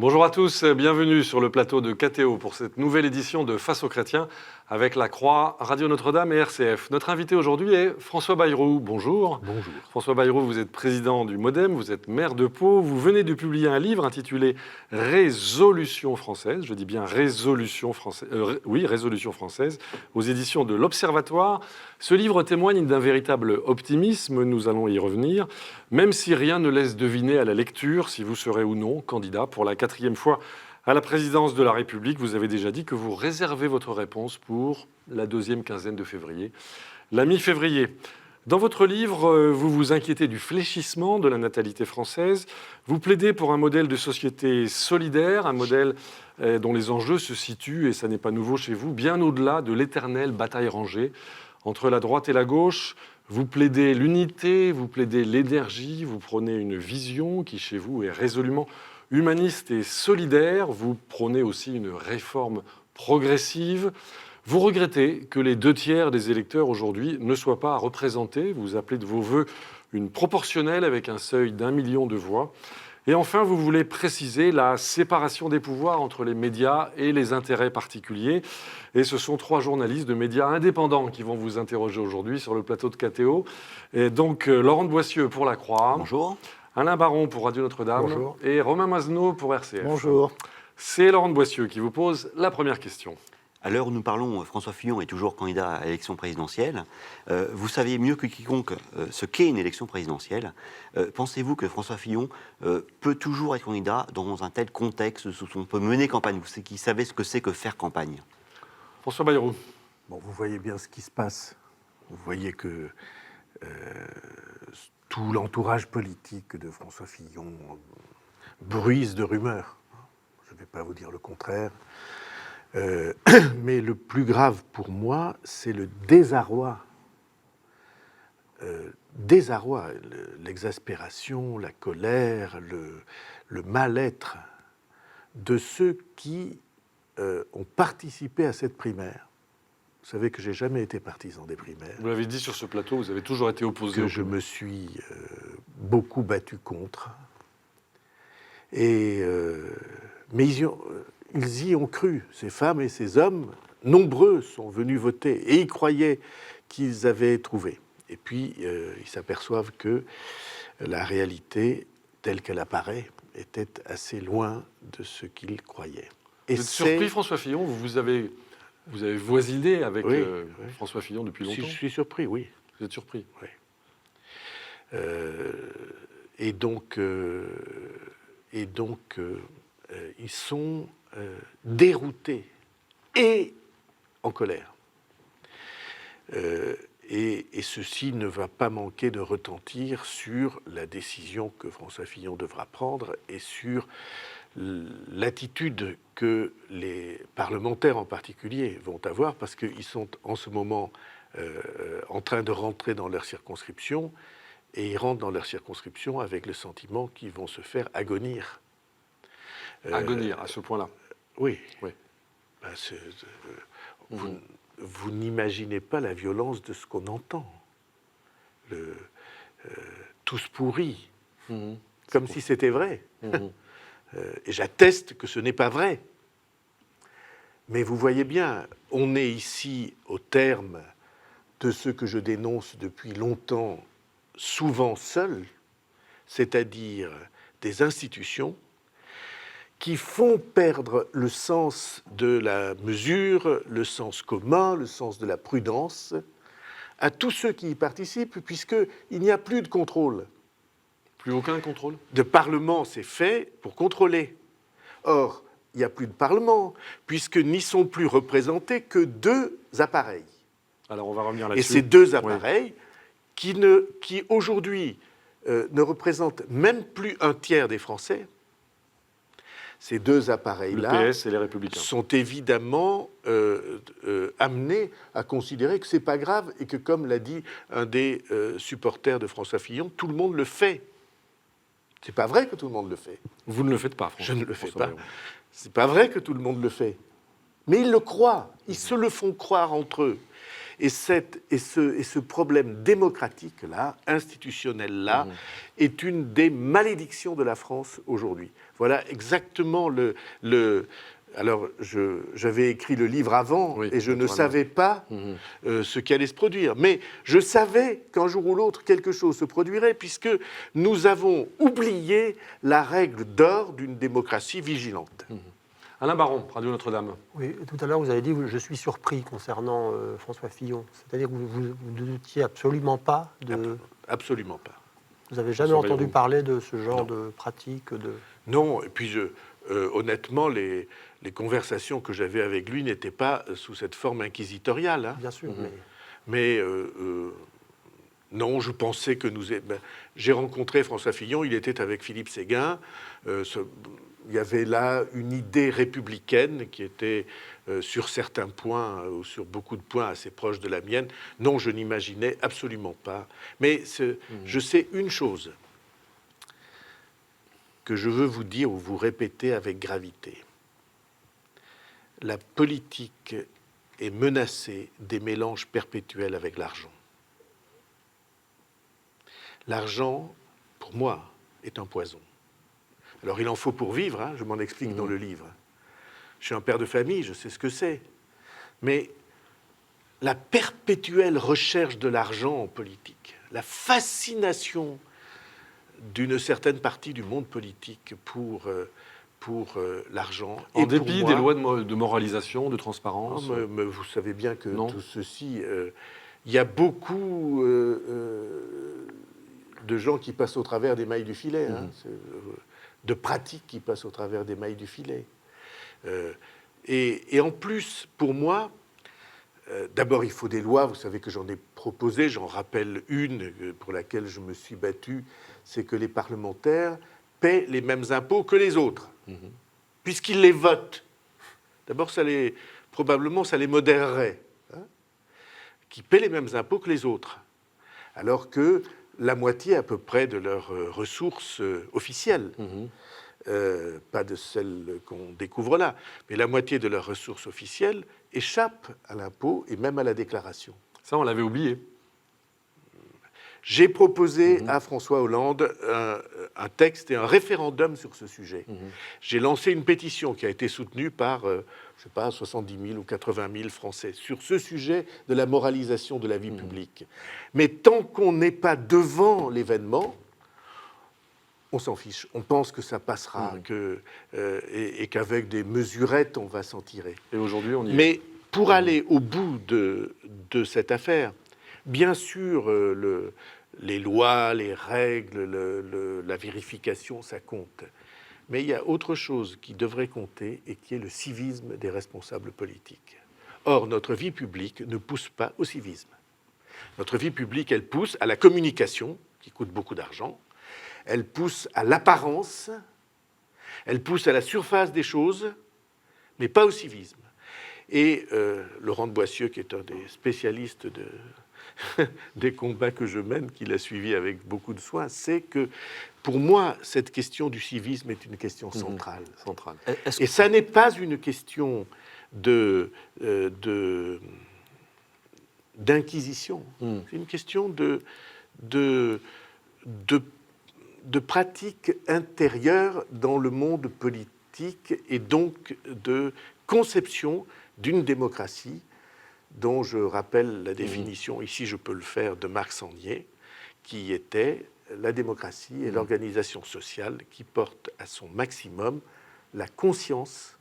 Bonjour à tous, bienvenue sur le plateau de KTO pour cette nouvelle édition de Face aux chrétiens avec La Croix, Radio Notre-Dame et RCF. Notre invité aujourd'hui est François Bayrou. Bonjour. Bonjour. François Bayrou, vous êtes président du MoDem, vous êtes maire de Pau. Vous venez de publier un livre intitulé Résolution française. Je dis bien Résolution française. Résolution française, aux éditions de l'Observatoire. Ce livre témoigne d'un véritable optimisme, nous allons y revenir, même si rien ne laisse deviner à la lecture si vous serez ou non candidat pour la 4e fois à la présidence de la République. Vous avez déjà dit que vous réservez votre réponse pour la 2e quinzaine de février, la mi-février. Dans votre livre, vous vous inquiétez du fléchissement de la natalité française. Vous plaidez pour un modèle de société solidaire, un modèle dont les enjeux se situent, et ça n'est pas nouveau chez vous, bien au-delà de l'éternelle bataille rangée entre la droite et la gauche. Vous plaidez l'unité, vous plaidez l'énergie, vous prônez une vision qui, chez vous, est résolument humaniste et solidaire. Vous prônez aussi une réforme progressive. Vous regrettez que les 2/3 des électeurs aujourd'hui ne soient pas représentés. Vous appelez de vos voeux une proportionnelle avec un seuil d'1 million de voix. Et enfin, vous voulez préciser la séparation des pouvoirs entre les médias et les intérêts particuliers. Et ce sont 3 journalistes de médias indépendants qui vont vous interroger aujourd'hui sur le plateau de KTO. Et donc, Laurent de Boissieu pour La Croix. Bonjour. Alain Baron pour Radio Notre-Dame. Bonjour. Et Romain Mazenot pour RCF. Bonjour. C'est Laurent de Boissieu qui vous pose la première question. À l'heure où nous parlons, François Fillon est toujours candidat à l'élection présidentielle. Vous savez mieux que quiconque ce qu'est une élection présidentielle. Pensez-vous que François Fillon peut toujours être candidat dans un tel contexte où on peut mener campagne? Vous savez ce que c'est que faire campagne. François Bayrou. Bon, vous voyez bien ce qui se passe. Vous voyez que tout l'entourage politique de François Fillon bruise de rumeurs. Je ne vais pas vous dire le contraire. Mais le plus grave pour moi, c'est le désarroi. L'exaspération, la colère, le mal-être de ceux qui ont participé à cette primaire. Vous savez que j'ai jamais été partisan des primaires. Vous l'avez dit sur ce plateau, vous avez toujours été opposé. Que je me suis beaucoup battu contre. Mais ils y ont cru, ces femmes et ces hommes, nombreux sont venus voter et y croyaient qu'ils avaient trouvé. Et puis, ils s'aperçoivent que la réalité, telle qu'elle apparaît, était assez loin de ce qu'ils croyaient. Et vous êtes surpris, François Fillon? Vous avez voisiné avec oui. François Fillon depuis longtemps? Je suis surpris, oui. Vous êtes surpris? Oui. Et donc, ils sont déroutés et en colère. Et ceci ne va pas manquer de retentir sur la décision que François Fillon devra prendre et sur l'attitude que les parlementaires en particulier vont avoir, parce qu'ils sont en ce moment en train de rentrer dans leur circonscription, et ils rentrent dans leur circonscription avec le sentiment qu'ils vont se faire agonir. Agonir, à ce point-là. Oui. Oui. Ben, vous n'imaginez pas la violence de ce qu'on entend. Tous pourris, comme si c'était vrai. Et j'atteste que ce n'est pas vrai. Mais vous voyez bien, on est ici au terme de ce que je dénonce depuis longtemps, souvent seul, c'est-à-dire des institutions qui font perdre le sens de la mesure, le sens commun, le sens de la prudence à tous ceux qui y participent, puisqu'il n'y a plus de contrôle. Plus aucun contrôle? De parlement, c'est fait pour contrôler. Or, il n'y a plus de parlement, puisque n'y sont plus représentés que 2 appareils. Alors, on va revenir là-dessus. Et ces 2 appareils, oui, qui aujourd'hui ne représentent même plus 1/3 des Français, ces 2 appareils-là, le PS et les Républicains, sont évidemment amenés à considérer que ce n'est pas grave et que, comme l'a dit un des supporters de François Fillon, tout le monde le fait. C'est pas vrai que tout le monde le fait. Vous ne le faites pas, François. Je ne le fais pas. C'est pas vrai que tout le monde le fait. Mais ils le croient. Ils se le font croire entre eux. Et ce problème démocratique-là, institutionnel-là, est une des malédictions de la France aujourd'hui. Voilà exactement Alors, j'avais écrit le livre avant et je ne savais pas ce qui allait se produire. Mais je savais qu'un jour ou l'autre, quelque chose se produirait, puisque nous avons oublié la règle d'or d'une démocratie vigilante. Alain Baron, Radio Notre-Dame. Oui, tout à l'heure, vous avez dit je suis surpris concernant François Fillon. C'est-à-dire que vous ne doutiez absolument pas de... Absolument pas. Vous n'avez jamais entendu parler de ce genre de pratique Non, et puis honnêtement, les conversations que j'avais avec lui n'étaient pas sous cette forme inquisitoriale. Hein. Bien sûr, mais non, je pensais que j'ai rencontré François Fillon, il était avec Philippe Séguin. Il y avait là une idée républicaine qui était sur certains points, ou sur beaucoup de points, assez proche de la mienne. Non, je n'imaginais absolument pas. Mais je sais une chose que je veux vous dire ou vous répéter avec gravité. La politique est menacée des mélanges perpétuels avec l'argent. L'argent, pour moi, est un poison. Alors il en faut pour vivre, hein, je m'en explique dans le livre. Je suis un père de famille, je sais ce que c'est. Mais la perpétuelle recherche de l'argent en politique, la fascination d'une certaine partie du monde politique pour l'argent. En dépit des lois de moralisation, de transparence. Mais vous savez bien que tout ceci, il y a beaucoup de gens qui passent au travers des mailles du filet, hein, de pratiques qui passent au travers des mailles du filet. Et en plus, pour moi, d'abord il faut des lois, vous savez que j'en ai proposé, j'en rappelle une pour laquelle je me suis battu, c'est que les parlementaires paient les mêmes impôts que les autres, puisqu'ils les votent. D'abord, probablement, ça les modérerait, hein, qui paient les mêmes impôts que les autres, alors que la moitié à peu près de leurs ressources officielles, pas de celles qu'on découvre là, mais la moitié de leurs ressources officielles échappe à l'impôt et même à la déclaration. Ça, on l'avait oublié. J'ai proposé à François Hollande un texte et un référendum sur ce sujet. J'ai lancé une pétition qui a été soutenue par, je sais pas, 70 000 ou 80 000 Français sur ce sujet de la moralisation de la vie publique. Mais tant qu'on n'est pas devant l'événement, on s'en fiche. On pense que ça passera et qu'avec des mesurettes, on va s'en tirer. Et aujourd'hui, on y est. Mais pour aller au bout de cette affaire, bien sûr, les lois, les règles, la vérification, ça compte. Mais il y a autre chose qui devrait compter et qui est le civisme des responsables politiques. Or, notre vie publique ne pousse pas au civisme. Notre vie publique, elle pousse à la communication, qui coûte beaucoup d'argent. Elle pousse à l'apparence. Elle pousse à la surface des choses, mais pas au civisme. Et Laurent de Boissieu, qui est un des spécialistes des combats que je mène, qui l'a suivi avec beaucoup de soin, c'est que, pour moi, cette question du civisme est une question centrale. Et ça n'est pas une question d'inquisition. C'est une question de pratique intérieure dans le monde politique et donc de conception d'une démocratie dont je rappelle la définition, ici je peux le faire, de Marc Sangnier, qui était la démocratie et l'organisation sociale qui porte à son maximum la conscience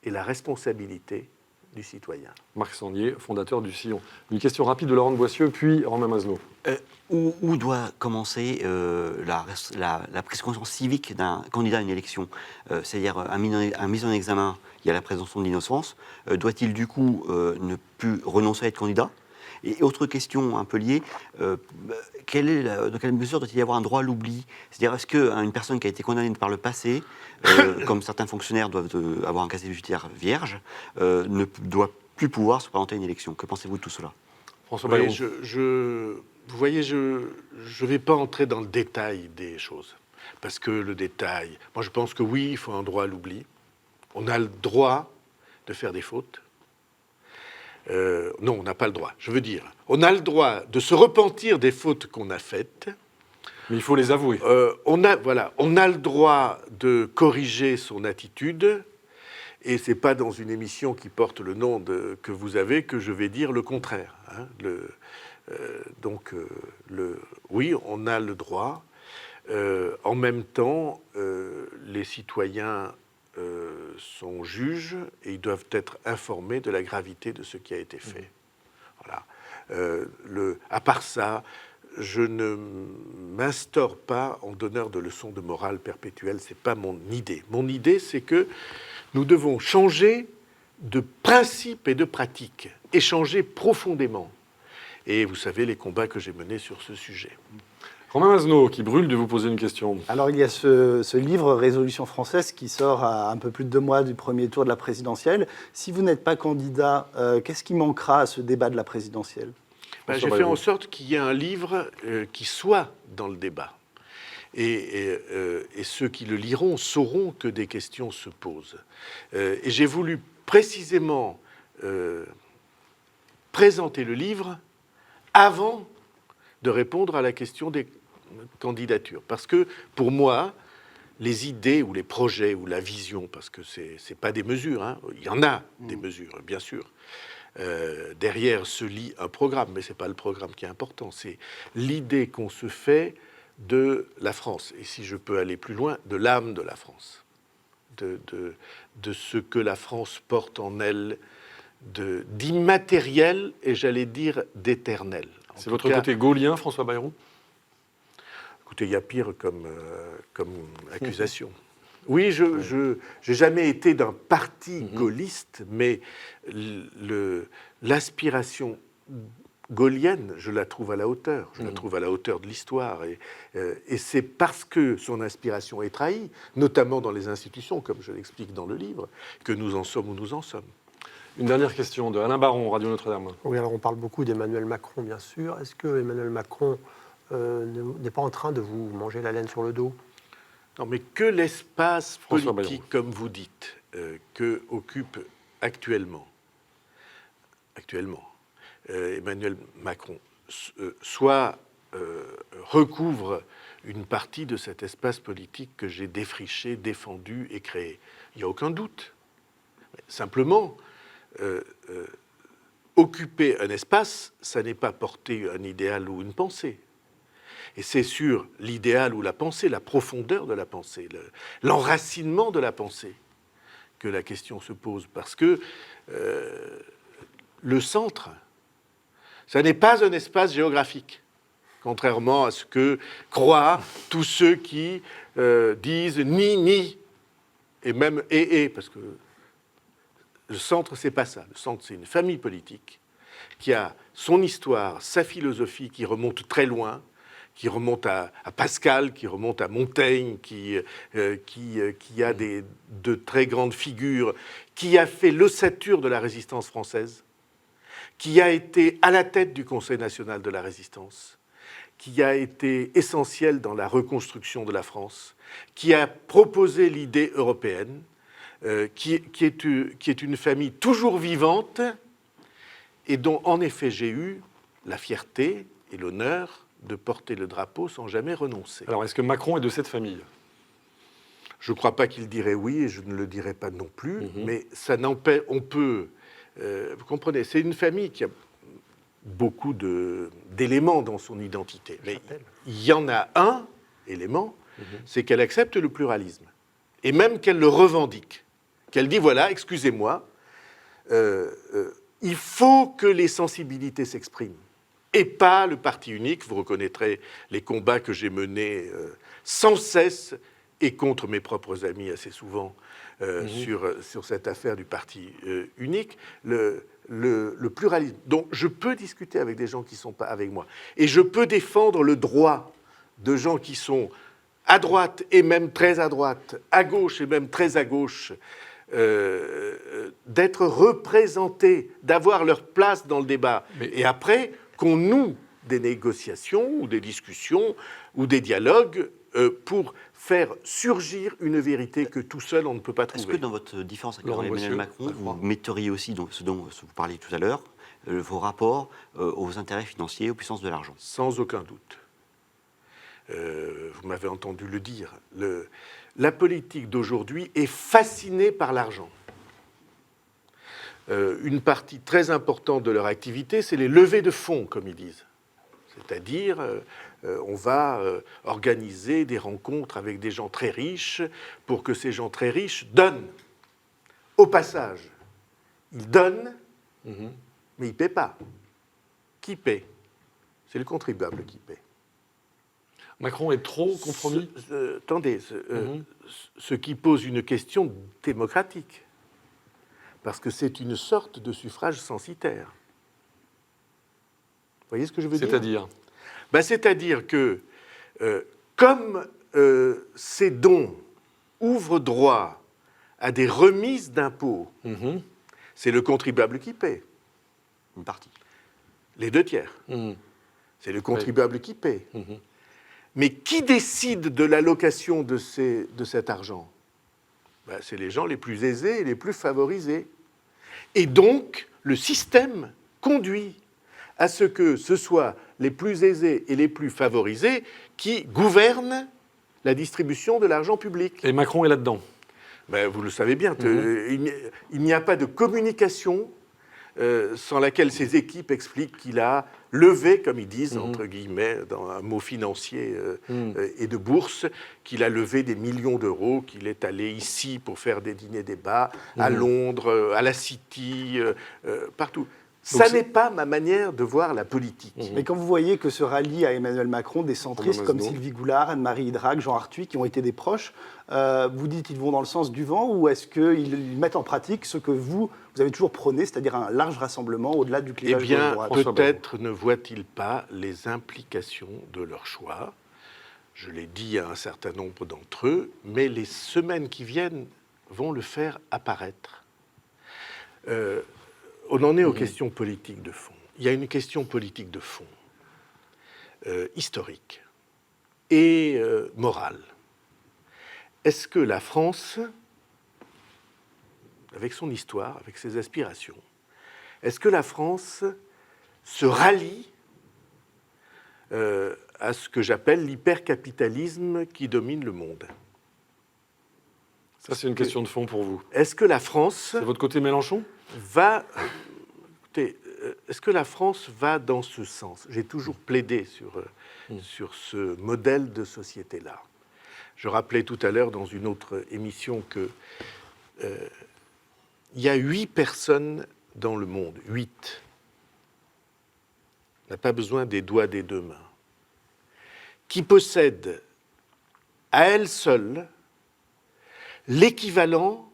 et la responsabilité du citoyen. Marc Sangnier, fondateur du Sillon. Une question rapide de Laurent de Boissieu, puis Romain Maslow. Où doit commencer la prise de conscience civique d'un candidat à une élection, c'est-à-dire un mise en examen, il y a la présomption de l'innocence, doit-il du coup ne plus renoncer à être candidat? Et autre question un peu liée, dans quelle mesure doit-il y avoir un droit à l'oubli? C'est-à-dire, est-ce qu'une personne qui a été condamnée par le passé, comme certains fonctionnaires doivent avoir un casier judiciaire vierge, ne doit plus pouvoir se présenter à une élection? Que pensez-vous de tout cela? François Bayrou. Vous voyez, je ne vais pas entrer dans le détail des choses. Parce que le détail... Moi, je pense que oui, il faut un droit à l'oubli. On a le droit de faire des fautes. Non, on n'a pas le droit. Je veux dire, on a le droit de se repentir des fautes qu'on a faites. Mais il faut les avouer. On a le droit de corriger son attitude. Et ce n'est pas dans une émission qui porte le nom que vous avez que je vais dire le contraire. Hein. Oui, on a le droit. En même temps, les citoyens sont juges et ils doivent être informés de la gravité de ce qui a été fait. Voilà. À part ça, je ne m'instaure pas en donneur de leçons de morale perpétuelle. C'est pas mon idée. Mon idée, c'est que nous devons changer de principe et de pratique, et changer profondément. Et vous savez les combats que j'ai menés sur ce sujet. Romain Mazenot, qui brûle de vous poser une question. Alors, il y a ce livre, Résolution française, qui sort à un peu plus de 2 mois du premier tour de la présidentielle. Si vous n'êtes pas candidat, qu'est-ce qui manquera à ce débat de la présidentielle ? J'ai fait en sorte qu'il y ait un livre qui soit dans le débat. Et ceux qui le liront sauront que des questions se posent. Et j'ai voulu précisément présenter le livre avant de répondre à la question des candidatures. Parce que, pour moi, les idées ou les projets ou la vision, parce que c'est pas des mesures, hein, il y en a des mesures, bien sûr. Derrière se lit un programme, mais c'est pas le programme qui est important, c'est l'idée qu'on se fait de la France, et si je peux aller plus loin, de l'âme de la France, de ce que la France porte en elle, d'immatériel et j'allais dire d'éternel. C'est votre côté gaullien, François Bayrou ? Écoutez, il y a pire comme accusation. Oui, je n'ai jamais été d'un parti gaulliste, mais l'aspiration gaullienne, je la trouve à la hauteur. Je la trouve à la hauteur de l'histoire. Et c'est parce que son inspiration est trahie, notamment dans les institutions, comme je l'explique dans le livre, que nous en sommes où nous en sommes. Une dernière question de Alain Baron, Radio Notre-Dame. Oui, alors on parle beaucoup d'Emmanuel Macron, bien sûr. Est-ce que Emmanuel Macron n'est pas en train de vous manger la laine sur le dos ? Non, mais que l'espace François politique, Bayrou, comme vous dites, que occupe actuellement Emmanuel Macron, soit recouvre une partie de cet espace politique que j'ai défriché, défendu et créé. Il n'y a aucun doute. Simplement, occuper un espace, ça n'est pas porter un idéal ou une pensée. Et c'est sur l'idéal ou la pensée, la profondeur de la pensée, l'enracinement de la pensée, que la question se pose. Parce que le centre, ça n'est pas un espace géographique, contrairement à ce que croient tous ceux qui disent ni, et même parce que le centre, c'est pas ça. Le centre, c'est une famille politique qui a son histoire, sa philosophie qui remonte très loin, qui remonte à Pascal, qui remonte à Montaigne, qui a de très grandes figures, qui a fait l'ossature de la résistance française, qui a été à la tête du Conseil national de la résistance, qui a été essentiel dans la reconstruction de la France, qui a proposé l'idée européenne, qui est une famille toujours vivante et dont, en effet, j'ai eu la fierté et l'honneur de porter le drapeau sans jamais renoncer. Alors, est-ce que Macron est de cette famille ? Je ne crois pas qu'il dirait oui, et je ne le dirais pas non plus, mais ça n'empêche, on peut... vous comprenez, c'est une famille qui a beaucoup d'éléments dans son identité. Mais il y en a un élément, c'est qu'elle accepte le pluralisme, et même qu'elle le revendique. Qu'elle dit, voilà, excusez-moi, il faut que les sensibilités s'expriment. Et pas le parti unique. Vous reconnaîtrez les combats que j'ai menés sans cesse et contre mes propres amis assez souvent sur cette affaire du parti unique, le pluralisme. Donc je peux discuter avec des gens qui ne sont pas avec moi. Et je peux défendre le droit de gens qui sont à droite et même très à droite, à gauche et même très à gauche, d'être représentés, d'avoir leur place dans le débat. Et après, qu'on noue des négociations ou des discussions ou des dialogues pour faire surgir une vérité que tout seul on ne peut pas Est-ce trouver. que dans votre différence avec Laurent Emmanuel Boissieu, Macron, vous metteriez aussi ce dont vous parliez tout à l'heure, vos rapports aux intérêts financiers, aux puissances de l'argent? Sans aucun doute. Vous m'avez entendu le dire. La politique d'aujourd'hui est fascinée par l'argent. Une partie très importante de leur activité, c'est les levées de fonds, comme ils disent. C'est-à-dire, on va organiser des rencontres avec des gens très riches pour que ces gens très riches donnent. Au passage, ils donnent, mais ils ne paient pas. Qui paie? C'est le contribuable qui paie. Macron est trop compromis. Attendez, ce qui pose une question démocratique, parce que c'est une sorte de suffrage censitaire. Vous voyez ce que je veux dire? C'est-à-dire? C'est-à-dire que, comme ces dons ouvrent droit à des remises d'impôts, c'est le contribuable qui paie. Une partie. Les 2/3. C'est le contribuable qui paie. Mais qui décide de l'allocation de cet argent? C'est les gens les plus aisés et les plus favorisés. Et donc, le système conduit à ce que ce soit les plus aisés et les plus favorisés qui gouvernent la distribution de l'argent public. Et Macron est là-dedans. Vous le savez bien, il n'y a pas de communication sans laquelle ces équipes expliquent qu'il a levé, comme ils disent, entre guillemets, dans un mot financier et de bourse, qu'il a levé des millions d'euros, qu'il est allé ici pour faire des dîners-débats, à Londres, à la City, partout. Ça n'est pas ma manière de voir la politique. Mais quand vous voyez que se rallient à Emmanuel Macron des centristes comme Masno. Sylvie Goulard, Anne-Marie Idrac, Jean Arthuis, qui ont été des proches, vous dites qu'ils vont dans le sens du vent, ou est-ce qu'ils mettent en pratique ce que vous avez toujours prôné, c'est-à-dire un large rassemblement au-delà du clivage gauche-droite? Peut-être ne voient-ils pas les implications de leur choix. Je l'ai dit à un certain nombre d'entre eux, mais les semaines qui viennent vont le faire apparaître. On en est aux questions politiques de fond. Il y a une question politique de fond, historique et morale. Est-ce que la France, avec son histoire, avec ses aspirations, est-ce que la France se rallie à ce que j'appelle l'hypercapitalisme qui domine le monde? Ça, c'est une question de fond pour vous. Est-ce que la France C'est votre côté Mélenchon? Écoutez, est-ce que la France va dans ce sens? J'ai toujours plaidé sur ce modèle de société-là. Je rappelais tout à l'heure dans une autre émission que il y a 8 personnes dans le monde, 8. On n'a pas besoin des doigts des 2 mains, qui possèdent à elles seules l'équivalent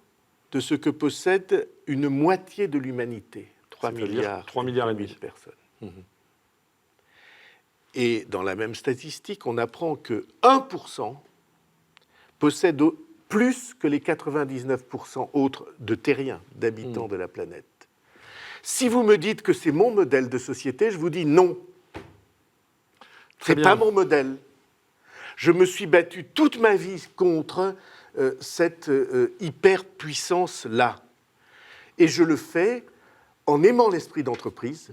de ce que possède une moitié de l'humanité, 3 milliards, 3 milliards et de demi personnes. Et dans la même statistique, on apprend que 1% possède plus que les 99% autres de terriens, d'habitants de la planète. Si vous me dites que c'est mon modèle de société, je vous dis non. C'est pas mon modèle. Je me suis battu toute ma vie contre cette hyperpuissance-là. Et je le fais en aimant l'esprit d'entreprise,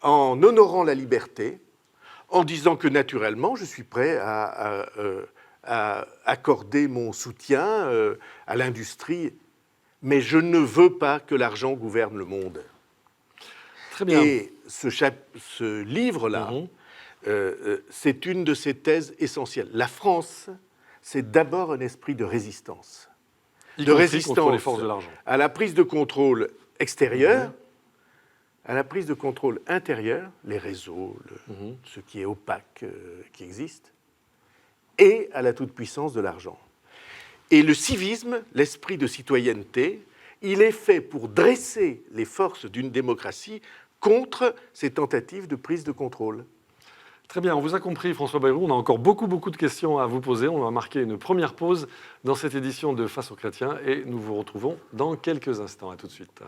en honorant la liberté, en disant que naturellement, je suis prêt à accorder mon soutien à l'industrie, mais je ne veux pas que l'argent gouverne le monde. Très bien. Et ce livre-là, c'est une de ces thèses essentielles. La France, c'est d'abord un esprit de résistance. De résistance contre les forces de l'argent. À la prise de contrôle extérieure, à la prise de contrôle intérieure, les réseaux, ce qui est opaque, qui existe, et à la toute-puissance de l'argent. Et le civisme, l'esprit de citoyenneté, il est fait pour dresser les forces d'une démocratie contre ces tentatives de prise de contrôle. Très bien, on vous a compris, François Bayrou. On a encore beaucoup de questions à vous poser. On va marquer une première pause dans cette édition de Face aux chrétiens et nous vous retrouvons dans quelques instants. À tout de suite.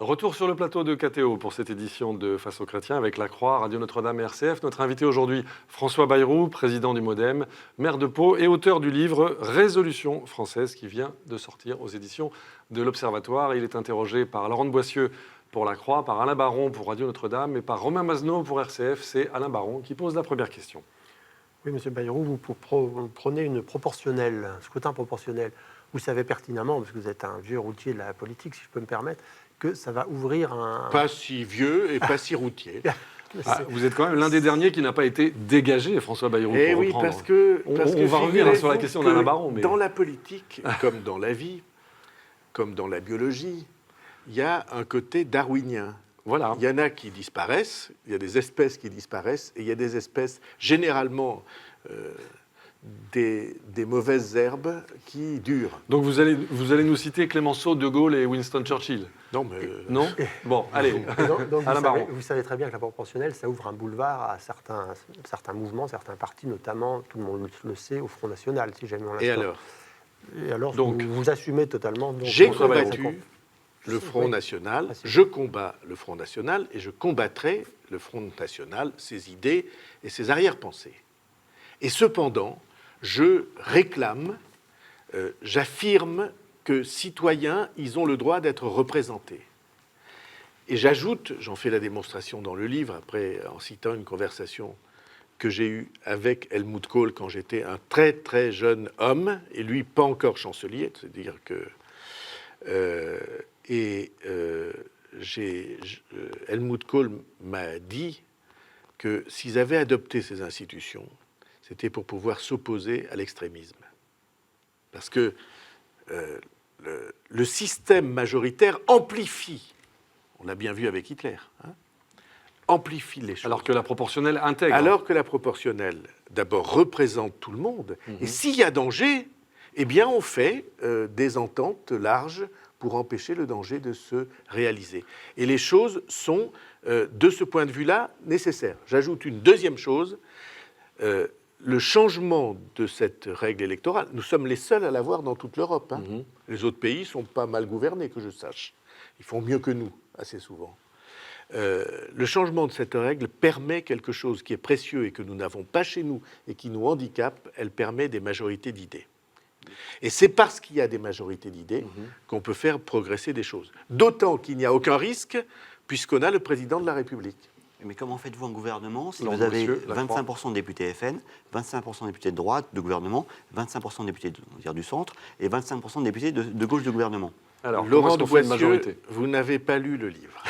Retour sur le plateau de KTO pour cette édition de Face aux chrétiens avec La Croix, Radio Notre-Dame et RCF. Notre invité aujourd'hui, François Bayrou, président du MoDem, maire de Pau et auteur du livre Résolution française qui vient de sortir aux éditions de l'Observatoire. Il est interrogé par Laurent de Boissieu pour La Croix, par Alain Baron pour Radio Notre-Dame et par Romain Mazenot pour RCF. C'est Alain Baron qui pose la première question. Oui, monsieur Bayrou, vous prenez une proportionnelle, un scrutin proportionnel. Vous savez pertinemment, parce que vous êtes un vieux routier de la politique, si je peux me permettre, que ça va ouvrir un... Pas si vieux et pas si routier. Vous êtes quand même l'un des derniers qui n'a pas été dégagé, François Bayrou. Eh pour oui, reprendre. parce que on va revenir sur la question d'Alain Baron. Mais... Dans la politique, comme dans la vie, comme dans la biologie, il y a un côté darwinien. Voilà. Il y en a qui disparaissent, il y a des espèces qui disparaissent, et il y a des espèces, généralement, des mauvaises herbes qui durent. Donc vous allez nous citer Clémenceau, De Gaulle et Winston Churchill. Non, mais... Non. Bon, allez. Donc Alain Baron. vous savez très bien que la proportionnelle, ça ouvre un boulevard à certains mouvements, certains partis, notamment, tout le monde le sait, au Front National, si jamais on l'instaure. Et alors donc, vous assumez totalement... J'ai François Bayrou. combattu le Front National, Ah, si. je combats le Front National et je combattrai le Front National, ses idées et ses arrière-pensées. Et cependant, je réclame, j'affirme que citoyens, ils ont le droit d'être représentés. Et j'ajoute, j'en fais la démonstration dans le livre, après en citant une conversation que j'ai eue avec Helmut Kohl quand j'étais un très très jeune homme, et lui pas encore chancelier, c'est-à-dire que... Helmut Kohl m'a dit que s'ils avaient adopté ces institutions, c'était pour pouvoir s'opposer à l'extrémisme. Parce que le système majoritaire amplifie, on l'a bien vu avec Hitler, amplifie les choses. Alors que la proportionnelle intègre. Alors que la proportionnelle, d'abord, représente tout le monde. Et s'il y a danger, eh bien, on fait des ententes larges pour empêcher le danger de se réaliser. Et les choses sont, de ce point de vue-là, nécessaires. J'ajoute une deuxième chose. Le changement de cette règle électorale, nous sommes les seuls à l'avoir dans toute l'Europe. Les autres pays ne sont pas mal gouvernés, que je sache. Ils font mieux que nous, assez souvent. Le changement de cette règle permet quelque chose qui est précieux et que nous n'avons pas chez nous et qui nous handicape. Elle permet des majorités d'idées. Et c'est parce qu'il y a des majorités d'idées qu'on peut faire progresser des choses. D'autant qu'il n'y a aucun risque, puisqu'on a le président de la République. Mais comment faites-vous un gouvernement si Laurent vous avez Boissieu, 25% de députés FN, 25% de députés de droite de gouvernement, 25% de députés du centre et 25% de députés de gauche de gouvernement? Alors, Laurent comment est-ce qu'on fait une Boissieu, majorité? vous n'avez pas lu le livre.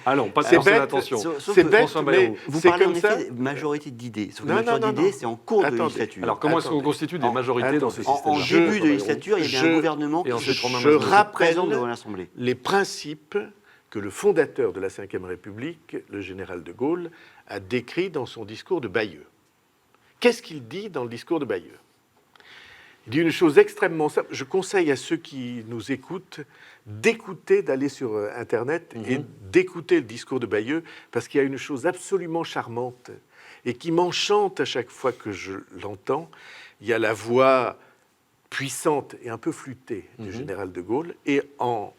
Allons, pas C'est de bête, attention. c'est bête, François mais Bayrou. Vous c'est parlez comme en ça. effet de majorité d'idées. Sauf que Non, la majorité non, non, d'idées, non. c'est en cours de Attendez. législature. Alors, comment est-ce qu'on Attendez. constitue des majorités dans ce Attendez. système-là En Je- début de législature, il y avait un gouvernement et ensuite, Romain Je Mazenot. rappelle présent devant l'Assemblée. les principes que le fondateur de la Ve République, le général de Gaulle, a décrits dans son discours de Bayeux. Qu'est-ce qu'il dit dans le discours de Bayeux? Il dit une chose extrêmement simple. Je conseille à ceux qui nous écoutent d'écouter, d'aller sur Internet et d'écouter le discours de Bayeux, parce qu'il y a une chose absolument charmante et qui m'enchante à chaque fois que je l'entends. Il y a la voix puissante et un peu flûtée du général de Gaulle, et en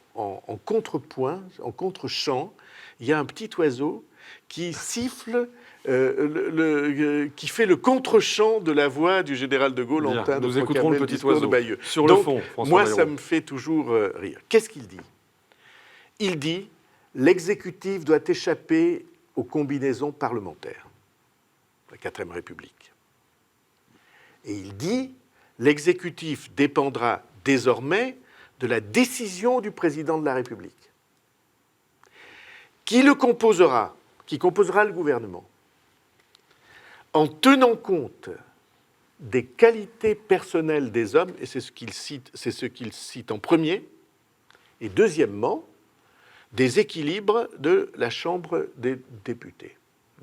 contrepoint, en contre-champ, il y a un petit oiseau qui siffle, qui fait le contre-champ de la voix du général de Gaulle Bien, en train de nous écouterons proclamer le petit discours oiseau. de Bayeux. Sur le Donc, fond, François moi, Bayrou. ça me fait toujours rire. Qu'est-ce qu'il dit? Il dit « L'exécutif doit échapper aux combinaisons parlementaires. » La 4e République. Et il dit « L'exécutif dépendra désormais de la décision du président de la République. » Qui le composera? Qui composera le gouvernement, en tenant compte des qualités personnelles des hommes, et c'est ce qu'il cite en premier, et deuxièmement, des équilibres de la Chambre des députés,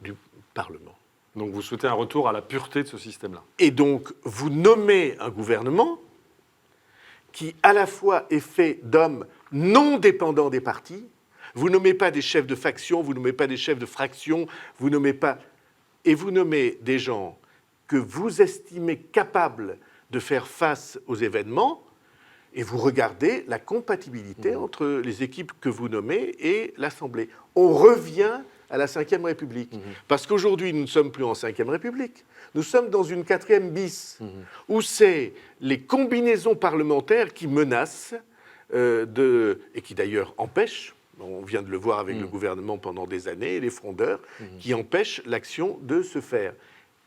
du Parlement. Donc vous souhaitez un retour à la pureté de ce système-là. Et donc, vous nommez un gouvernement qui, à la fois, est fait d'hommes non dépendants des partis. Vous nommez pas des chefs de faction, vous nommez pas des chefs de fraction, vous nommez pas... Et vous nommez des gens que vous estimez capables de faire face aux événements, Et vous regardez la compatibilité entre les équipes que vous nommez et l'Assemblée. On revient à la Ve République. Parce qu'aujourd'hui, nous ne sommes plus en Ve République. Nous sommes dans une 4e bis, où c'est les combinaisons parlementaires qui menacent, et qui d'ailleurs empêchent, on vient de le voir avec le gouvernement pendant des années, les frondeurs, qui empêchent l'action de se faire.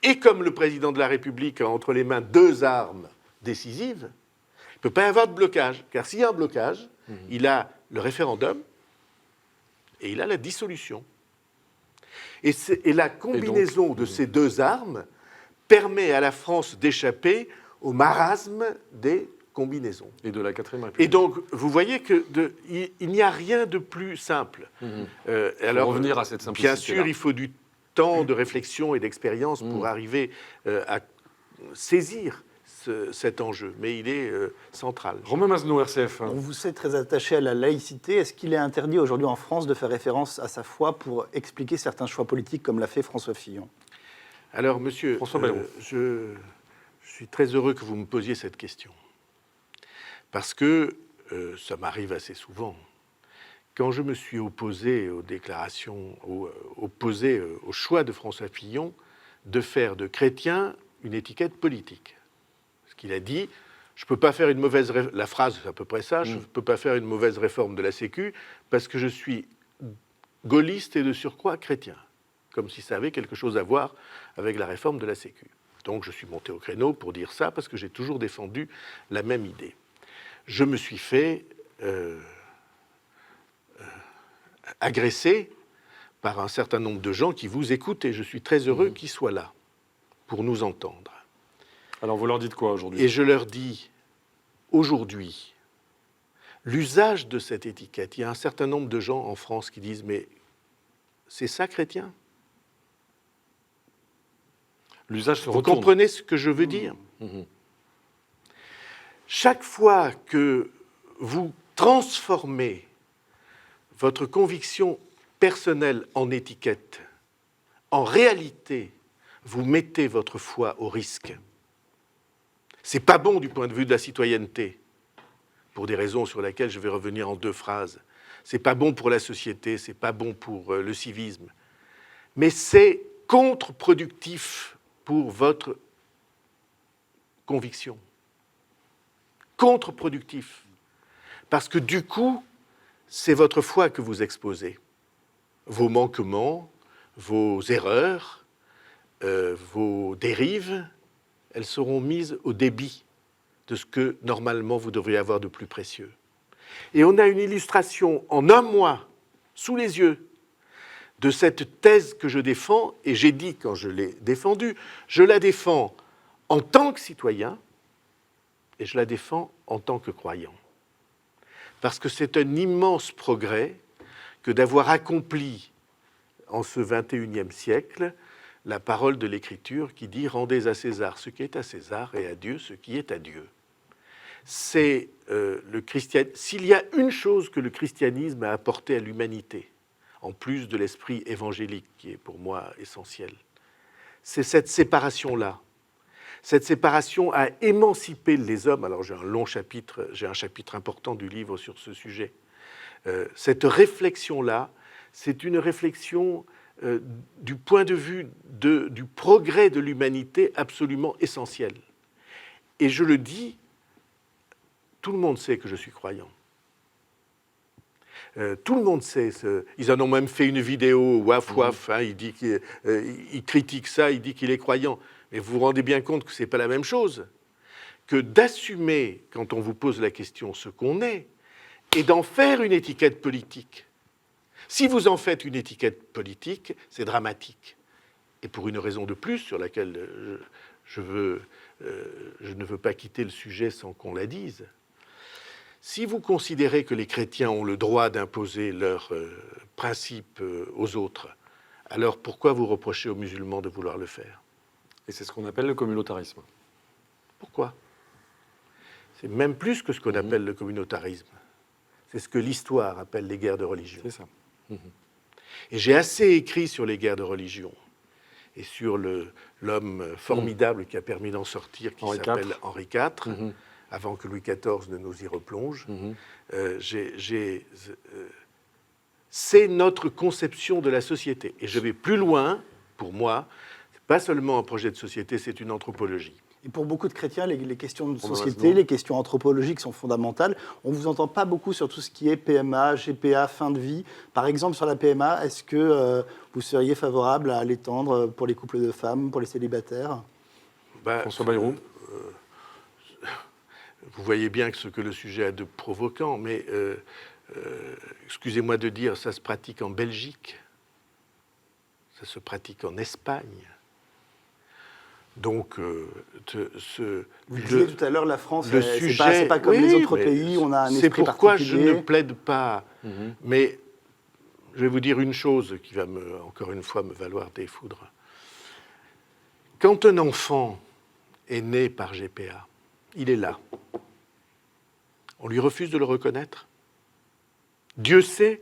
Et comme le président de la République a entre les mains 2 armes décisives, il ne peut pas y avoir de blocage. Car s'il y a un blocage, il a le référendum et il a la dissolution. Et la combinaison de ces 2 armes permet à la France d'échapper au marasme des combinaisons. Et de la 4e République. Et donc, vous voyez qu'il n'y a rien de plus simple. Alors, revenir à cette simplicité. Bien sûr, il faut du temps de réflexion et d'expérience pour arriver à saisir cet enjeu, mais il est central. Romain Masneau, RCF. On vous est très attaché à la laïcité. Est-ce qu'il est interdit aujourd'hui en France de faire référence à sa foi pour expliquer certains choix politiques comme l'a fait François Fillon? Alors, monsieur, François Bayrou. Je suis très heureux que vous me posiez cette question. Parce que ça m'arrive assez souvent. Quand je me suis opposé aux déclarations, opposé au choix de François Fillon de faire de chrétien une étiquette politique. Ce qu'il a dit, je ne peux pas faire une mauvaise... La phrase, c'est à peu près ça, je ne peux pas faire une mauvaise réforme de la Sécu parce que je suis gaulliste et de surcroît chrétien. Comme si ça avait quelque chose à voir avec la réforme de la Sécu. Donc je suis monté au créneau pour dire ça parce que j'ai toujours défendu la même idée. Je me suis fait agresser par un certain nombre de gens qui vous écoutent et je suis très heureux qu'ils soient là pour nous entendre. Alors vous leur dites quoi aujourd'hui? Et je leur dis, aujourd'hui, l'usage de cette étiquette, il y a un certain nombre de gens en France qui disent « mais c'est ça chrétien ?» L'usage se Vous retourne. comprenez ce que je veux dire? Chaque fois que vous transformez votre conviction personnelle en étiquette, en réalité, vous mettez votre foi au risque. C'est pas bon du point de vue de la citoyenneté, pour des raisons sur lesquelles je vais revenir en 2 phrases. C'est pas bon pour la société, c'est pas bon pour le civisme. Mais c'est contre-productif pour votre conviction. Contre-productif. Parce que du coup, c'est votre foi que vous exposez. Vos manquements, vos erreurs, vos dérives, elles seront mises au débit de ce que normalement vous devriez avoir de plus précieux. Et on a une illustration en un mois, sous les yeux, de cette thèse que je défends, et j'ai dit quand je l'ai défendue, je la défends en tant que citoyen et je la défends en tant que croyant. Parce que c'est un immense progrès que d'avoir accompli en ce XXIe siècle la parole de l'Écriture qui dit « Rendez à César ce qui est à César et à Dieu ce qui est à Dieu ». C'est le christianisme. S'il y a une chose que le christianisme a apporté à l'humanité, en plus de l'esprit évangélique qui est pour moi essentiel, c'est cette séparation-là. Cette séparation a émancipé les hommes. Alors j'ai un chapitre important du livre sur ce sujet. Cette réflexion-là, c'est une réflexion du point de vue du progrès de l'humanité absolument essentielle. Et je le dis, tout le monde sait que je suis croyant. Tout le monde sait. Ils en ont même fait une vidéo, waf waf, hein, il critique ça, il dit qu'il est croyant. Mais vous vous rendez bien compte que ce n'est pas la même chose que d'assumer, quand on vous pose la question, ce qu'on est, et d'en faire une étiquette politique. Si vous en faites une étiquette politique, c'est dramatique. Et pour une raison de plus, sur laquelle je ne veux pas quitter le sujet sans qu'on la dise. Si vous considérez que les chrétiens ont le droit d'imposer leurs principes aux autres, alors pourquoi vous reprochez aux musulmans de vouloir le faire? Et c'est ce qu'on appelle le communautarisme. Pourquoi? C'est même plus que ce qu'on appelle le communautarisme. C'est ce que l'histoire appelle les guerres de religion. C'est ça. Et j'ai assez écrit sur les guerres de religion et sur l'homme formidable qui a permis d'en sortir, qui s'appelle Henri IV. avant que Louis XIV ne nous y replonge. C'est notre conception de la société. Et je vais plus loin, pour moi, c'est pas seulement un projet de société, c'est une anthropologie. Et pour beaucoup de chrétiens, les questions de société, les questions anthropologiques sont fondamentales. On ne vous entend pas beaucoup sur tout ce qui est PMA, GPA, fin de vie. Par exemple, sur la PMA, est-ce que vous seriez favorable à l'étendre pour les couples de femmes, pour les célibataires ? François Bayrou. Vous voyez bien ce que le sujet a de provoquant, mais excusez-moi de dire, ça se pratique en Belgique, ça se pratique en Espagne. Donc, vous disiez tout à l'heure, la France, le sujet, c'est pas comme les autres pays, on a un esprit particulier. C'est pourquoi je particulier. ne plaide pas. Mais je vais vous dire une chose qui va encore une fois me valoir des foudres. Quand un enfant est né par GPA, il est là. On lui refuse de le reconnaître. Dieu sait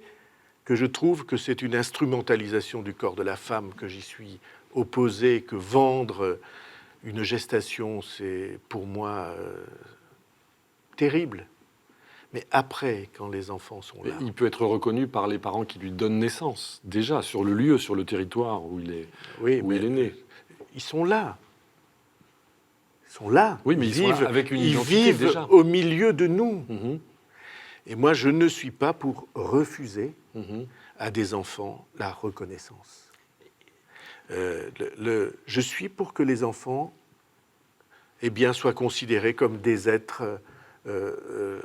que je trouve que c'est une instrumentalisation du corps de la femme, que j'y suis opposé, que vendre une gestation, c'est pour moi terrible. Mais après, quand les enfants sont là... Il peut être reconnu par les parents qui lui donnent naissance, déjà, sur le lieu, sur le territoire où il est, il est né. Ils sont là. Ils sont là. Oui, mais ils vivent avec une identité, ils vivent déjà. Au milieu de nous. Et moi, je ne suis pas pour refuser à des enfants la reconnaissance. Je suis pour que les enfants soient considérés comme des êtres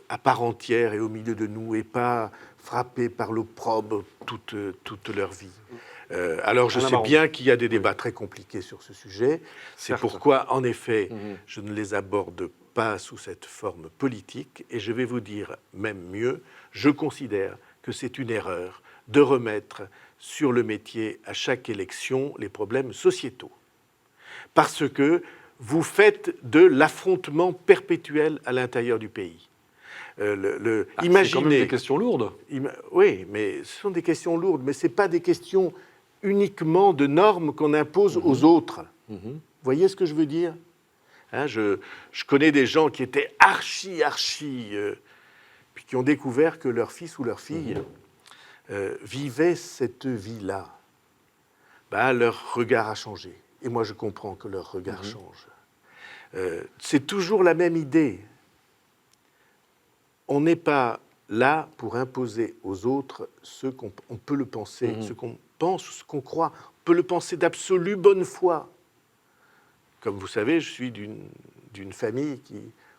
à part entière et au milieu de nous, et pas frappés par l'opprobre toute leur vie. Alors je sais bien qu'il y a des débats très compliqués sur ce sujet. C'est pourquoi, en effet, je ne les aborde pas sous cette forme politique. Et je vais vous dire même mieux, je considère que c'est une erreur de remettre sur le métier à chaque élection les problèmes sociétaux. Parce que vous faites de l'affrontement perpétuel à l'intérieur du pays. Imaginez, c'est quand même des questions lourdes. Oui, mais ce sont des questions lourdes, mais ce n'est pas des questions uniquement de normes qu'on impose aux autres. Vous voyez ce que je veux dire ? Je connais des gens qui étaient puis qui ont découvert que leur fils ou leur fille vivait cette vie-là. Leur regard a changé. Et moi, je comprends que leur regard change. C'est toujours la même idée. On n'est pas là pour imposer aux autres ce qu'on peut le penser, ce qu'on pense, ce qu'on croit. On peut le penser d'absolue bonne foi. Comme vous savez, je suis d'une famille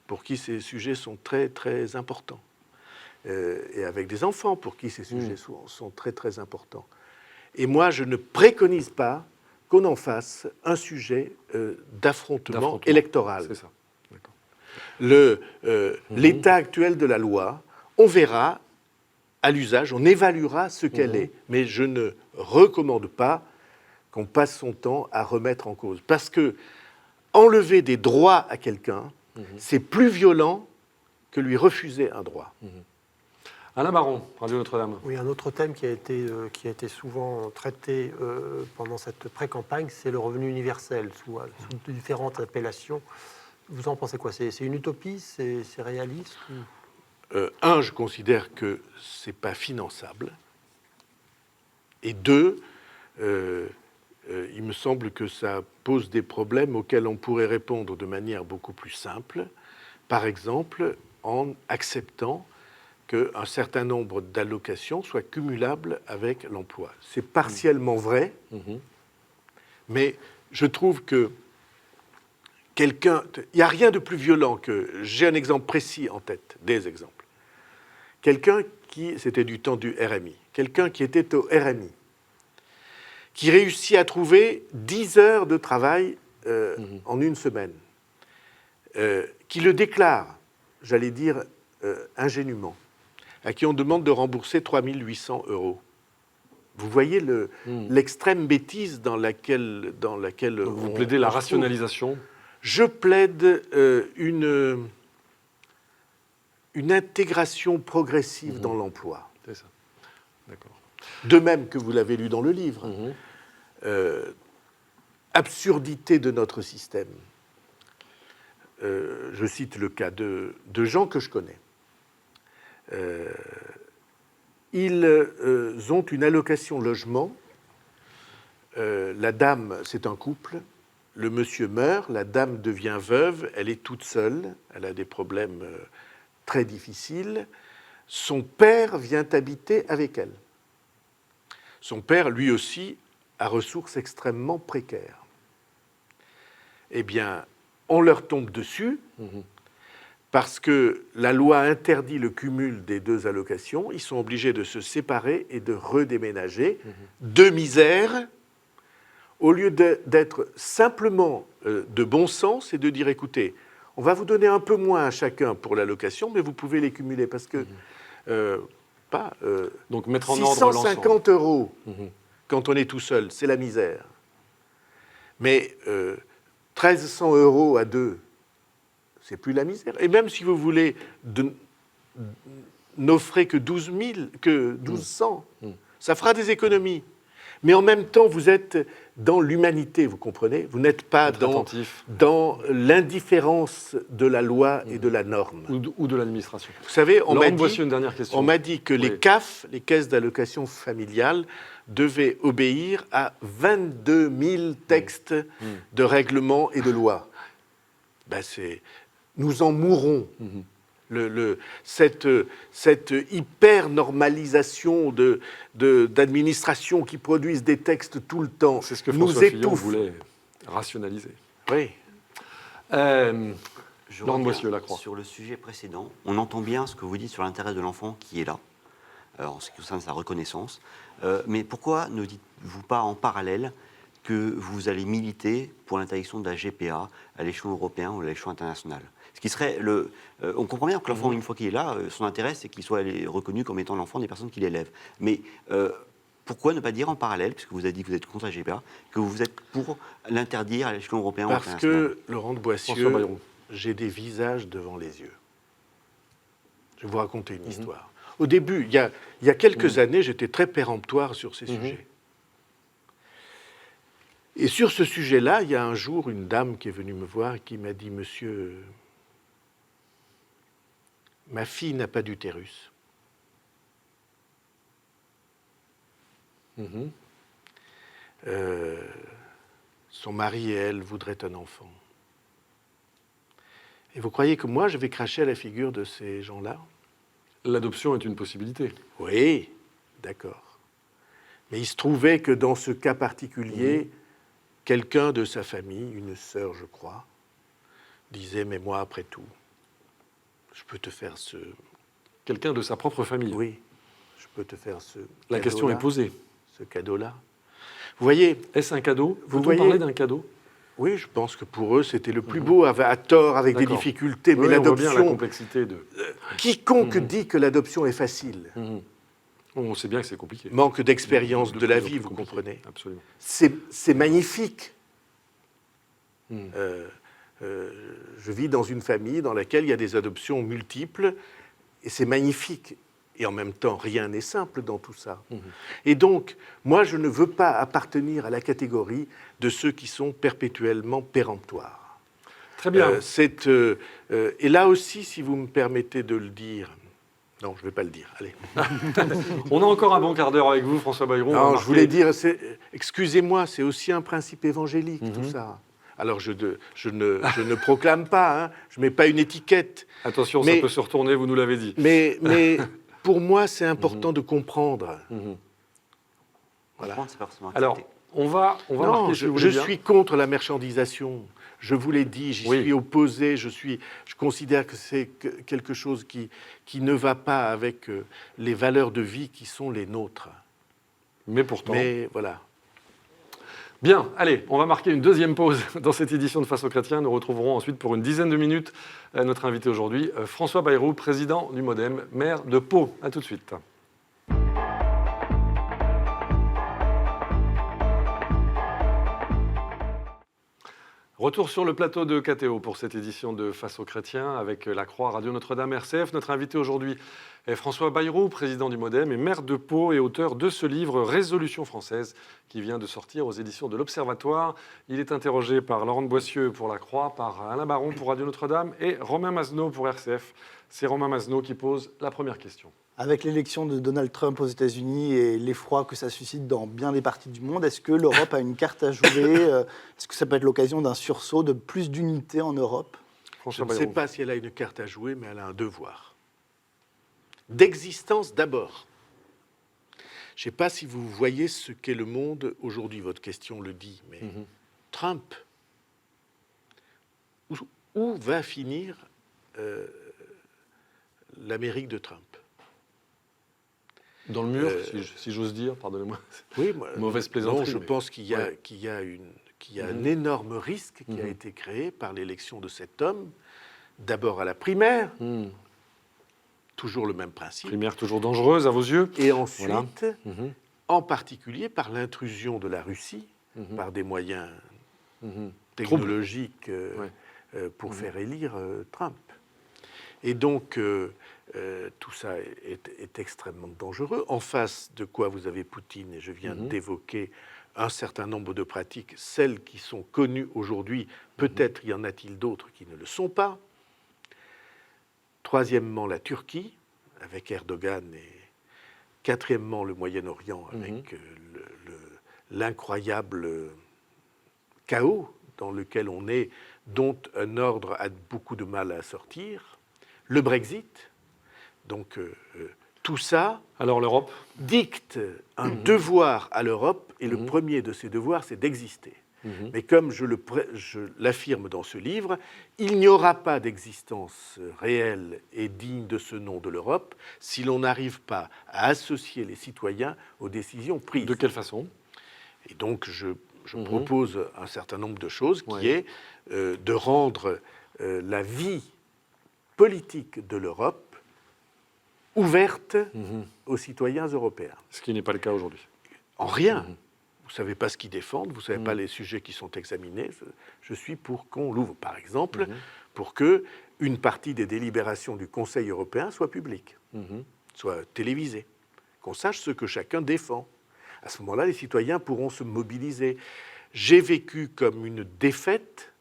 pour qui ces sujets sont très, très importants. Et avec des enfants pour qui ces sujets sont très, très importants. Et moi, je ne préconise pas qu'on en fasse un sujet d'affrontement électoral. C'est ça. L'état actuel de la loi, on verra à l'usage, on évaluera ce qu'elle est. Mais je ne recommande pas qu'on passe son temps à remettre en cause. Parce que enlever des droits à quelqu'un, c'est plus violent que lui refuser un droit. Alain Baron, Radio Notre-Dame. Oui, un autre thème qui a été souvent traité pendant cette pré-campagne, c'est le revenu universel, sous différentes appellations. Vous en pensez quoi ? C'est une utopie ? C'est réaliste ? Je considère que ce n'est pas finançable. Et deux, il me semble que ça pose des problèmes auxquels on pourrait répondre de manière beaucoup plus simple. Par exemple, en acceptant qu'un certain nombre d'allocations soient cumulables avec l'emploi. C'est partiellement vrai, mais je trouve que il n'y a rien de plus violent que... J'ai un exemple précis en tête, des exemples. Quelqu'un c'était du temps du RMI, quelqu'un qui était au RMI, qui réussit à trouver 10 heures de travail en une semaine, qui le déclare, j'allais dire ingénument, à qui on demande de rembourser 3 800 €. Vous voyez l'extrême bêtise dans laquelle vous plaidez la rationalisation. Je plaide une intégration progressive dans l'emploi. C'est ça. D'accord. De même que vous l'avez lu dans le livre. Absurdité de notre système. je cite le cas de gens que je connais. Ils ont une allocation logement. La dame, c'est un couple. Le monsieur meurt, la dame devient veuve, elle est toute seule, elle a des problèmes très difficiles. Son père vient habiter avec elle. Son père, lui aussi, a ressources extrêmement précaires. Eh bien, on leur tombe dessus parce que la loi interdit le cumul des deux allocations. Ils sont obligés de se séparer et de redéménager de misère, au lieu d'être simplement de bon sens et de dire, écoutez, on va vous donner un peu moins à chacun pour l'allocation, mais vous pouvez les cumuler parce que Donc mettre en ordre l'ensemble. 650 € quand on est tout seul, c'est la misère. Mais 1300 € à deux, c'est plus la misère. Et même si vous voulez n'offrir que 1200, ça fera des économies. Mais en même temps, vous êtes dans l'humanité, vous comprenez? Vous n'êtes pas dans l'indifférence de la loi et de la norme. Ou de l'administration. Vous savez, Une dernière question. on m'a dit que les CAF, les caisses d'allocation familiale, devaient obéir à 22 000 textes de règlements et de lois. Ben nous en mourrons. Cette hyper-normalisation d'administration qui produisent des textes tout le temps c'est ce que nous François Fillon étouffe. voulait rationaliser. Oui. Je Laurent reviens Boissieu, Lacroix. sur le sujet précédent. On entend bien ce que vous dites sur l'intérêt de l'enfant qui est là, en ce qui concerne sa reconnaissance. Mais pourquoi ne dites-vous pas en parallèle que vous allez militer pour l'interdiction de la GPA à l'échelon européen ou à l'échelon international? Ce qui serait on comprend bien que l'enfant, une fois qu'il est là, son intérêt, c'est qu'il soit reconnu comme étant l'enfant des personnes qui l'élèvent. Mais pourquoi ne pas dire en parallèle, puisque vous avez dit que vous êtes contre la GPA, que vous êtes pour l'interdire à l'échelon européen ou international? Parce que, Laurent de Boissieu, j'ai des visages devant les yeux. Je vais vous raconter une histoire. Au début, il y a quelques années, j'étais très péremptoire sur ces sujets. Et sur ce sujet-là, il y a un jour une dame qui est venue me voir et qui m'a dit « Monsieur, ma fille n'a pas d'utérus. Son mari et elle voudraient un enfant. Et vous croyez que moi, je vais cracher à la figure de ces gens-là? L'adoption est une possibilité. Oui, d'accord. Mais il se trouvait que dans ce cas particulier, quelqu'un de sa famille, une sœur, je crois, disait « Mais moi, après tout, je peux te faire ce... » Quelqu'un de sa propre famille. Oui, je peux te faire ce... La question est posée. Ce cadeau-là. Vous voyez... Est-ce un cadeau? Vous Peut-on voyez parler d'un cadeau? Oui, je pense que pour eux, c'était le plus beau, à tort, avec des difficultés. Mais l'adoption... On voit bien la complexité de... Quiconque dit que l'adoption est facile... On sait bien que c'est compliqué. Manque d'expérience de la vie, vous comprenez. Absolument. C'est magnifique. Je vis dans une famille dans laquelle il y a des adoptions multiples, et c'est magnifique. Et en même temps, rien n'est simple dans tout ça. Et donc, moi, je ne veux pas appartenir à la catégorie de ceux qui sont perpétuellement péremptoires. Très bien. Et là aussi, si vous me permettez de le dire... Non, je ne vais pas le dire, allez. On a encore un bon quart d'heure avec vous, François Bayrou. Non, je voulais dire, excusez-moi, c'est aussi un principe évangélique, tout ça. Alors, je ne proclame pas, hein, je ne mets pas une étiquette. Attention, ça peut se retourner, vous nous l'avez dit. Mais pour moi, c'est important de comprendre. Voilà. Alors, on va marquer, si vous voulez je bien. suis contre la marchandisation. Je vous l'ai dit, j'y suis opposé. Je considère que c'est quelque chose qui ne va pas avec les valeurs de vie qui sont les nôtres. Mais pourtant. Mais voilà. Bien, allez, on va marquer une deuxième pause dans cette édition de Face aux chrétiens. Nous retrouverons ensuite pour une dizaine de minutes notre invité aujourd'hui, François Bayrou, président du MoDem, maire de Pau. À tout de suite. Retour sur le plateau de KTO pour cette édition de Face aux chrétiens avec la Croix Radio Notre-Dame RCF. Notre invité aujourd'hui est François Bayrou, président du MoDem et maire de Pau et auteur de ce livre Résolution française qui vient de sortir aux éditions de l'Observatoire. Il est interrogé par Laurent de Boissieu pour la Croix, par Alain Baron pour Radio Notre-Dame et Romain Mazenot pour RCF. C'est Romain Mazenot qui pose la première question. Avec l'élection de Donald Trump aux États-Unis et l'effroi que ça suscite dans bien des parties du monde, est-ce que l'Europe a une carte à jouer Est-ce que ça peut être l'occasion d'un sursaut, de plus d'unité en Europe? Je ne sais pas si elle a une carte à jouer, mais elle a un devoir. D'existence d'abord. Je ne sais pas si vous voyez ce qu'est le monde aujourd'hui, votre question le dit, mais Trump, où va finir l'Amérique de Trump? Dans le mur, si j'ose dire, pardonnez-moi. Oui, mauvaise plaisanterie. Non, je pense qu'il y a un énorme risque qui a été créé par l'élection de cet homme, d'abord à la primaire, toujours le même principe. Primaire toujours dangereuse à vos yeux. Et ensuite, en particulier par l'intrusion de la Russie, par des moyens technologiques pour faire élire Trump. Et donc, tout ça est extrêmement dangereux. En face de quoi vous avez Poutine, et je viens d'évoquer un certain nombre de pratiques, celles qui sont connues aujourd'hui, peut-être y en a-t-il d'autres qui ne le sont pas. Troisièmement, la Turquie, avec Erdogan, et quatrièmement, le Moyen-Orient, avec l'incroyable chaos dans lequel on est, dont un ordre a beaucoup de mal à sortir. Le Brexit, donc tout ça Alors l'Europe dicte un devoir à l'Europe, et le premier de ces devoirs, c'est d'exister. Mais comme je l'affirme dans ce livre, il n'y aura pas d'existence réelle et digne de ce nom de l'Europe si l'on n'arrive pas à associer les citoyens aux décisions prises. De quelle façon? Et donc je propose un certain nombre de choses qui est de rendre la vie politique de l'Europe ouverte aux citoyens européens. Ce qui n'est pas le cas aujourd'hui. En rien. Vous ne savez pas ce qu'ils défendent, vous ne savez pas les sujets qui sont examinés. Je suis pour qu'on l'ouvre, par exemple, pour qu'une partie des délibérations du Conseil européen soit publique, soit télévisée, qu'on sache ce que chacun défend. À ce moment-là, les citoyens pourront se mobiliser. J'ai vécu comme une défaite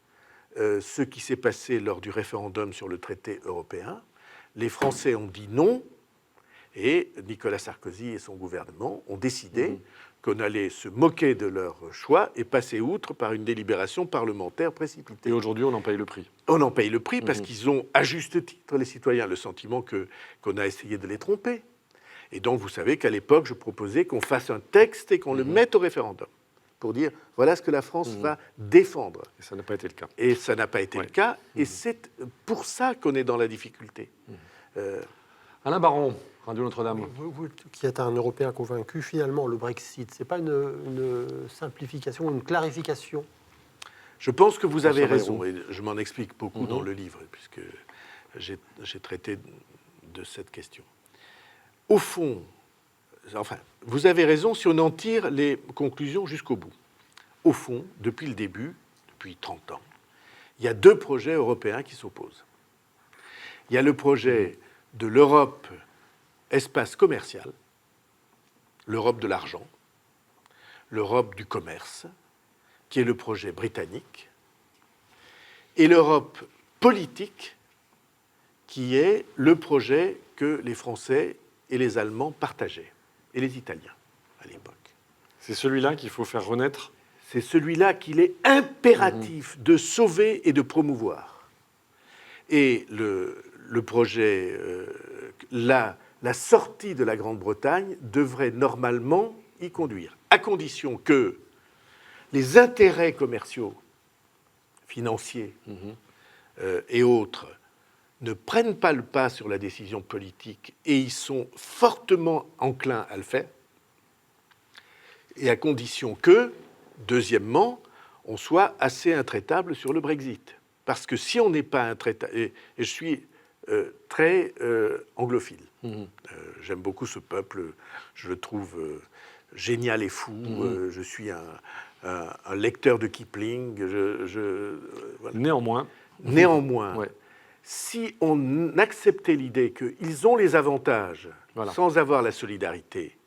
ce qui s'est passé lors du référendum sur le traité européen. Les Français ont dit non, et Nicolas Sarkozy et son gouvernement ont décidé qu'on allait se moquer de leur choix et passer outre par une délibération parlementaire précipitée. Et aujourd'hui, on en paye le prix. On en paye le prix parce qu'ils ont, à juste titre, les citoyens, le sentiment qu'on a essayé de les tromper. Et donc, vous savez qu'à l'époque, je proposais qu'on fasse un texte et qu'on le mette au référendum pour dire, voilà ce que la France va défendre. Et ça n'a pas été le cas. Et ça n'a pas été le cas, et c'est pour ça qu'on est dans la difficulté. Alain Baron, Radio Notre-Dame. Vous qui êtes un Européen convaincu, finalement, le Brexit, c'est pas une simplification, une clarification? Je pense que vous avez raison, et je m'en explique beaucoup dans le livre, puisque j'ai traité de cette question. Au fond, enfin, vous avez raison si on en tire les conclusions jusqu'au bout. Au fond, depuis le début, depuis 30 ans, il y a deux projets européens qui s'opposent. Il y a le projet de l'Europe espace commercial, l'Europe de l'argent, l'Europe du commerce, qui est le projet britannique, et l'Europe politique, qui est le projet que les Français et les Allemands partageaient, et les Italiens à l'époque. C'est celui-là qu'il faut faire renaître. C'est celui-là qu'il est impératif de sauver et de promouvoir. Et le projet, la sortie de la Grande-Bretagne devrait normalement y conduire, à condition que les intérêts commerciaux, financiers et autres ne prennent pas le pas sur la décision politique, et ils sont fortement enclins à le faire, et à condition que, deuxièmement, on soit assez intraitable sur le Brexit. Parce que si on n'est pas intraitable, et je suis très anglophile, j'aime beaucoup ce peuple, je le trouve génial et fou, je suis un lecteur de Kipling. Voilà. Néanmoins, ouais. Si on acceptait l'idée qu'ils ont les avantages sans avoir la solidarité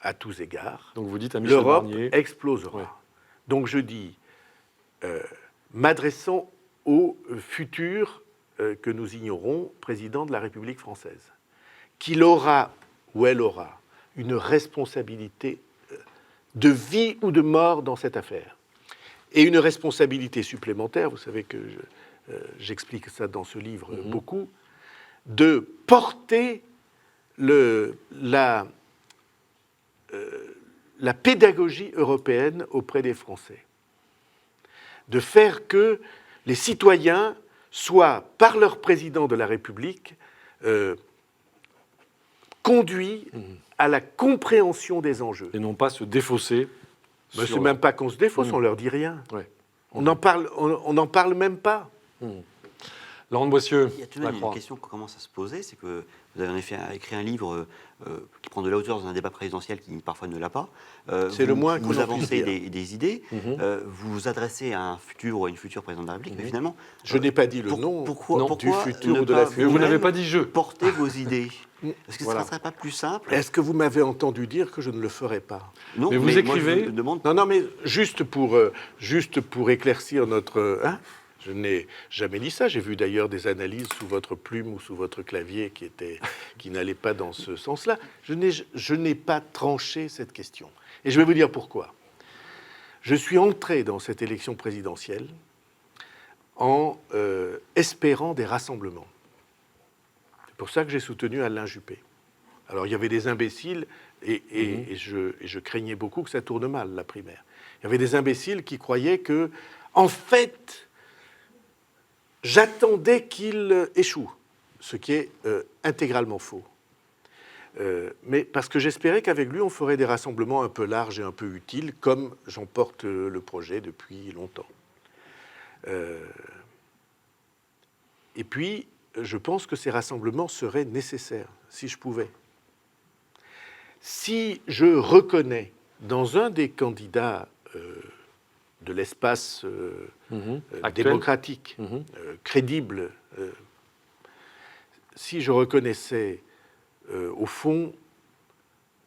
à tous égards, donc vous dites à Michel l'Europe Barnier explosera. Ouais. Donc je dis, m'adressant au futur que nous ignorons, président de la République française, qu'il aura ou elle aura une responsabilité de vie ou de mort dans cette affaire. Et une responsabilité supplémentaire, vous savez que j'explique ça dans ce livre beaucoup, de porter la pédagogie européenne auprès des Français. De faire que les citoyens soient, par leur président de la République, conduits à la compréhension des enjeux. Et non pas se défausser. Ben, c'est même pas qu'on se défausse, on leur dit rien. Ouais. On n'en parle même pas. Laurent de Boissieu. Il y a tout de même une question qui commence à se poser, c'est que vous avez en effet écrit un livre qui prend de la hauteur dans un débat présidentiel qui parfois ne l'a pas. C'est le moins qu'on vous en avancez puisse dire. des idées, vous vous adressez à un futur ou à une future présidente de la République, mais finalement... Je n'ai pas dit le nom pourquoi du futur ne ou de pas la future. Vous n'avez pas dit je. Porter vos idées. Est-ce que Voilà. ça ne serait pas plus simple? Est-ce que vous m'avez entendu dire que je ne le ferai pas? Non, Mais vous moi, écrivez- je me demande... Non, mais juste pour éclaircir notre... je n'ai jamais dit ça. J'ai vu d'ailleurs des analyses sous votre plume ou sous votre clavier qui n'allaient pas dans ce sens-là. Je n'ai pas tranché cette question. Et je vais vous dire pourquoi. Je suis entré dans cette élection présidentielle en espérant des rassemblements. C'est pour ça que j'ai soutenu Alain Juppé. Alors, il y avait des imbéciles, et je craignais beaucoup que ça tourne mal, la primaire. Il y avait des imbéciles qui croyaient que, en fait, j'attendais qu'il échoue, ce qui est intégralement faux. Mais parce que j'espérais qu'avec lui, on ferait des rassemblements un peu larges et un peu utiles, comme j'en porte le projet depuis longtemps. Et puis, je pense que ces rassemblements seraient nécessaires, si je pouvais. Si je reconnais dans un des candidats de l'espace démocratique, crédible, si je reconnaissais au fond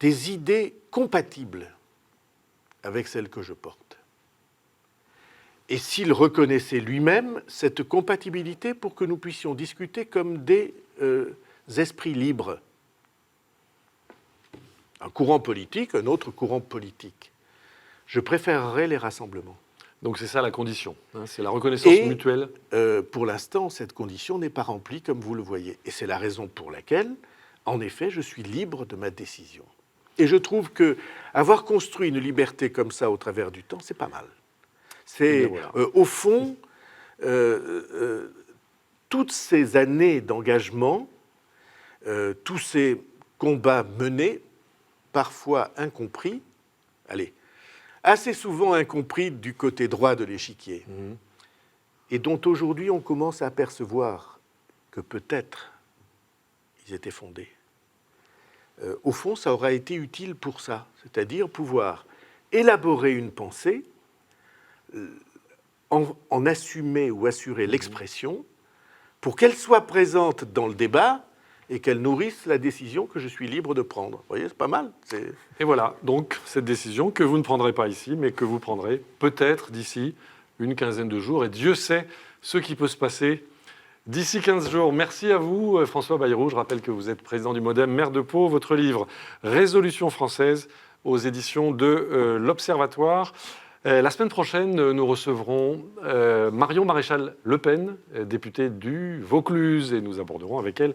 des idées compatibles avec celles que je porte, et s'il reconnaissait lui-même cette compatibilité pour que nous puissions discuter comme des esprits libres, un courant politique, un autre courant politique, je préférerais les rassemblements. Donc c'est ça la condition, hein, c'est la reconnaissance mutuelle. Pour l'instant, cette condition n'est pas remplie comme vous le voyez. Et c'est la raison pour laquelle, en effet, je suis libre de ma décision. Et je trouve que avoir construit une liberté comme ça au travers du temps, c'est pas mal. C'est, au fond, toutes ces années d'engagement, tous ces combats menés, parfois incompris, assez souvent incompris du côté droit de l'échiquier, et dont aujourd'hui on commence à apercevoir que peut-être ils étaient fondés. Au fond, ça aura été utile pour ça, c'est-à-dire pouvoir élaborer une pensée, en assumer ou assurer l'expression, pour qu'elle soit présente dans le débat et qu'elle nourrisse la décision que je suis libre de prendre. Vous voyez, c'est pas mal. Et voilà, donc cette décision que vous ne prendrez pas ici, mais que vous prendrez peut-être d'ici une quinzaine de jours. Et Dieu sait ce qui peut se passer d'ici 15 jours. Merci à vous, François Bayrou. Je rappelle que vous êtes président du MoDem, maire de Pau. Votre livre « Résolution française » aux éditions de l'Observatoire. La semaine prochaine, nous recevrons Marion Maréchal-Le Pen, députée du Vaucluse, et nous aborderons avec elle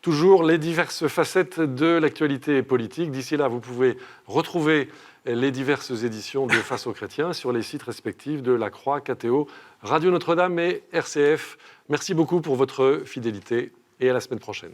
toujours les diverses facettes de l'actualité politique. D'ici là, vous pouvez retrouver les diverses éditions de Face aux Chrétiens sur les sites respectifs de La Croix, KTO, Radio Notre-Dame et RCF. Merci beaucoup pour votre fidélité et à la semaine prochaine.